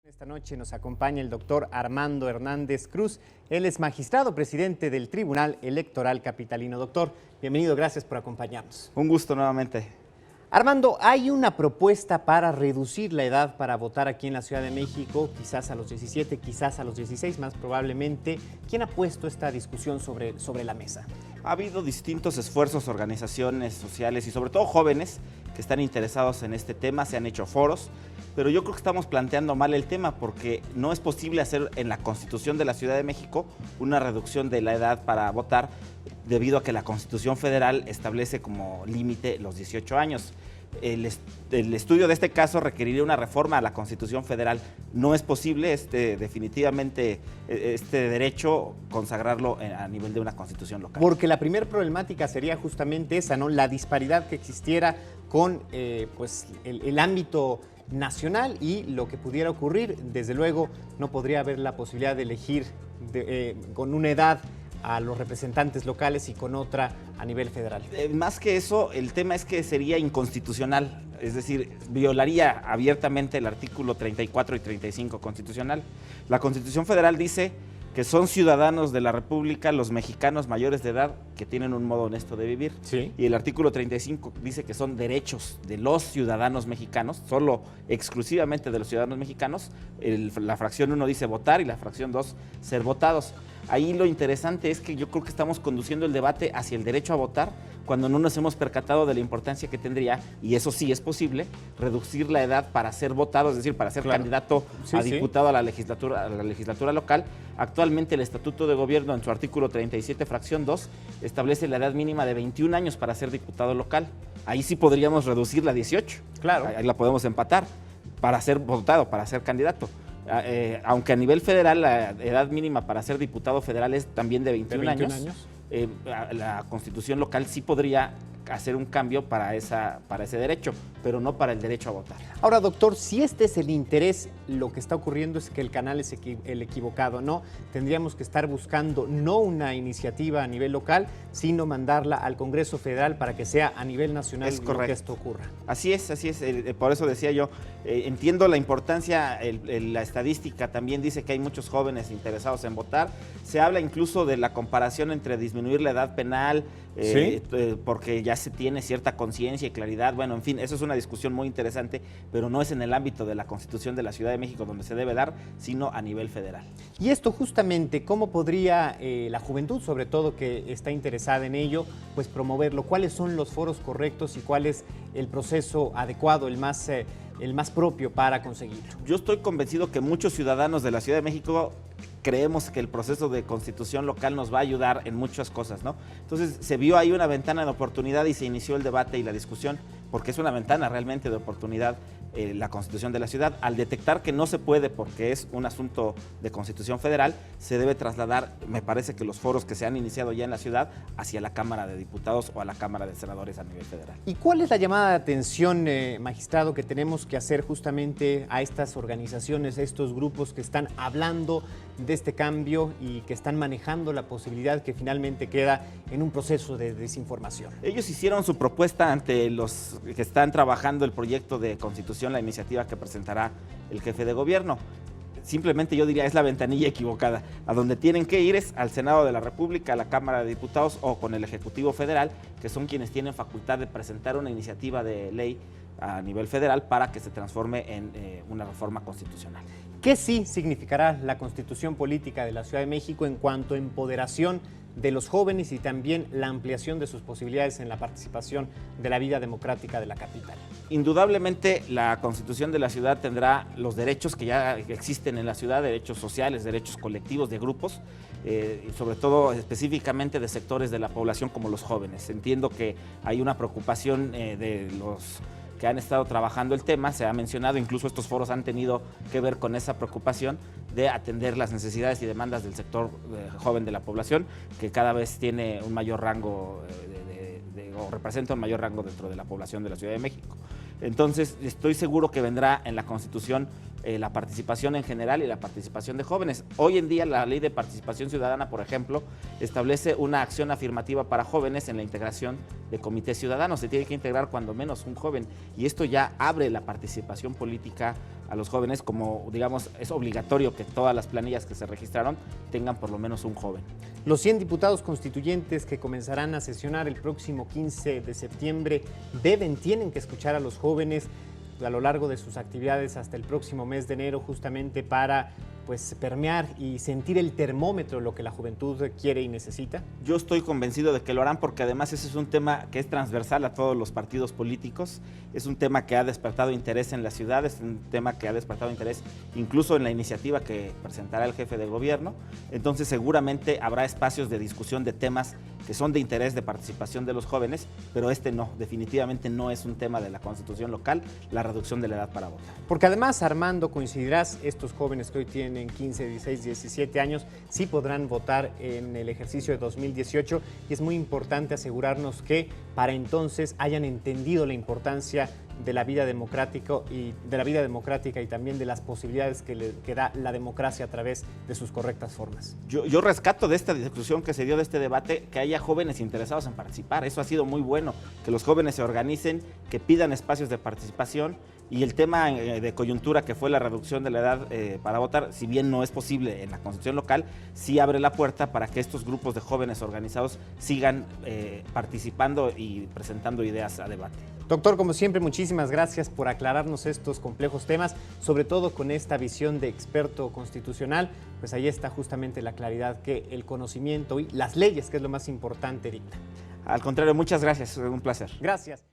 Esta noche nos acompaña el doctor Armando Hernández Cruz. Él es magistrado presidente del Tribunal Electoral Capitalino. Doctor, bienvenido, gracias por acompañarnos. Un gusto nuevamente. Armando, hay una propuesta para reducir la edad para votar aquí en la Ciudad de México, quizás a los 17, quizás a los 16, más probablemente. ¿Quién ha puesto esta discusión sobre la mesa? Ha habido distintos esfuerzos, organizaciones sociales y sobre todo jóvenes que están interesados en este tema, se han hecho foros, pero yo creo que estamos planteando mal el tema porque no es posible hacer en la Constitución de la Ciudad de México una reducción de la edad para votar debido a que la Constitución Federal establece como límite los 18 años. El estudio de este caso requeriría una reforma a la Constitución Federal. No es posible definitivamente este derecho consagrarlo a nivel de una Constitución local. Porque la primera problemática sería justamente esa, ¿no? La disparidad que existiera con pues el ámbito nacional y lo que pudiera ocurrir. Desde luego no podría haber la posibilidad de elegir con una edad a los representantes locales y con otra a nivel federal. Más que eso, el tema es que sería inconstitucional, es decir, violaría abiertamente el artículo 34 y 35 constitucional. La Constitución Federal dice que son ciudadanos de la República los mexicanos mayores de edad que tienen un modo honesto de vivir. Sí. Y el artículo 35 dice que son derechos de los ciudadanos mexicanos, solo exclusivamente de los ciudadanos mexicanos. La fracción 1 dice votar y la fracción 2 ser votados. Ahí lo interesante es que yo creo que estamos conduciendo el debate hacia el derecho a votar cuando no nos hemos percatado de la importancia que tendría, y eso sí es posible, reducir la edad para ser votado, es decir, para ser candidato a diputado a la legislatura local. Actualmente el Estatuto de Gobierno en su artículo 37, fracción 2, establece la edad mínima de 21 años para ser diputado local. Ahí sí podríamos reducirla a 18. Claro. Ahí la podemos empatar para ser votado, para ser candidato. Aunque a nivel federal la edad mínima para ser diputado federal es también de 21 años. La Constitución local sí podría hacer un cambio para ese derecho, pero no para el derecho a votar. Ahora, doctor, si este es el interés, lo que está ocurriendo es que el canal es el equivocado, ¿no? Tendríamos que estar buscando no una iniciativa a nivel local, sino mandarla al Congreso Federal para que sea a nivel nacional que esto ocurra. Así es, por eso decía yo, entiendo la importancia, la estadística también dice que hay muchos jóvenes interesados en votar, se habla incluso de la comparación entre disminuir la edad penal, porque ya se tiene cierta conciencia y claridad. Bueno, en fin, eso es una discusión muy interesante, pero no es en el ámbito de la Constitución de la Ciudad de México donde se debe dar, sino a nivel federal. Y esto justamente, ¿cómo podría la juventud, sobre todo que está interesada en ello, pues promoverlo? ¿Cuáles son los foros correctos y cuál es el proceso adecuado, el más propio para conseguirlo? Yo estoy convencido que muchos ciudadanos de la Ciudad de México creemos que el proceso de constitución local nos va a ayudar en muchas cosas, ¿no? Entonces se vio ahí una ventana de oportunidad y se inició el debate y la discusión, porque es una ventana realmente de oportunidad la Constitución de la ciudad. Al detectar que no se puede porque es un asunto de Constitución Federal, se debe trasladar, me parece que los foros que se han iniciado ya en la ciudad, hacia la Cámara de Diputados o a la Cámara de Senadores a nivel federal. ¿Y cuál es la llamada de atención, magistrado, que tenemos que hacer justamente a estas organizaciones, a estos grupos que están hablando de este cambio y que están manejando la posibilidad que finalmente queda en un proceso de desinformación? Ellos hicieron su propuesta ante los que están trabajando el proyecto de Constitución, la iniciativa que presentará el jefe de gobierno. Simplemente yo diría, es la ventanilla equivocada. A donde tienen que ir es al Senado de la República, a la Cámara de Diputados o con el Ejecutivo Federal, que son quienes tienen facultad de presentar una iniciativa de ley a nivel federal para que se transforme en una reforma constitucional. ¿Qué sí significará la Constitución Política de la Ciudad de México en cuanto a empoderación de los jóvenes y también la ampliación de sus posibilidades en la participación de la vida democrática de la capital? Indudablemente la Constitución de la ciudad tendrá los derechos que ya existen en la ciudad, derechos sociales, derechos colectivos de grupos, y sobre todo específicamente de sectores de la población como los jóvenes. Entiendo que hay una preocupación de los que han estado trabajando el tema, se ha mencionado, incluso estos foros han tenido que ver con esa preocupación de atender las necesidades y demandas del sector joven de la población, que cada vez tiene un mayor rango o representa un mayor rango dentro de la población de la Ciudad de México. Entonces, estoy seguro que vendrá en la Constitución la participación en general y la participación de jóvenes. Hoy en día la Ley de Participación Ciudadana, por ejemplo, establece una acción afirmativa para jóvenes en la integración de comités ciudadanos. Se tiene que integrar cuando menos un joven y esto ya abre la participación política a los jóvenes, como digamos es obligatorio que todas las planillas que se registraron tengan por lo menos un joven. Los 100 diputados constituyentes que comenzarán a sesionar el próximo 15 de septiembre tienen que escuchar a los jóvenes a lo largo de sus actividades hasta el próximo mes de enero, justamente para permear y sentir el termómetro, lo que la juventud quiere y necesita? Yo estoy convencido de que lo harán porque además ese es un tema que es transversal a todos los partidos políticos, es un tema que ha despertado interés en la ciudad, es un tema que ha despertado interés incluso en la iniciativa que presentará el jefe de gobierno, entonces seguramente habrá espacios de discusión de temas que son de interés de participación de los jóvenes, pero este no, definitivamente no es un tema de la Constitución local, la reducción de la edad para votar. Porque además, Armando, coincidirás, estos jóvenes que hoy tienen 15, 16, 17 años, sí podrán votar en el ejercicio de 2018 y es muy importante asegurarnos que para entonces hayan entendido la importancia de la vida democrática y también de las posibilidades que da la democracia a través de sus correctas formas. Yo rescato de esta discusión que se dio, de este debate, que haya jóvenes interesados en participar. Eso ha sido muy bueno, que los jóvenes se organicen, que pidan espacios de participación. Y el tema de coyuntura, que fue la reducción de la edad para votar, si bien no es posible en la Constitución local, sí abre la puerta para que estos grupos de jóvenes organizados sigan participando y presentando ideas a debate. Doctor, como siempre, muchísimas gracias por aclararnos estos complejos temas, sobre todo con esta visión de experto constitucional. Pues ahí está justamente la claridad que el conocimiento y las leyes, que es lo más importante, dictan. Al contrario, muchas gracias, un placer. Gracias.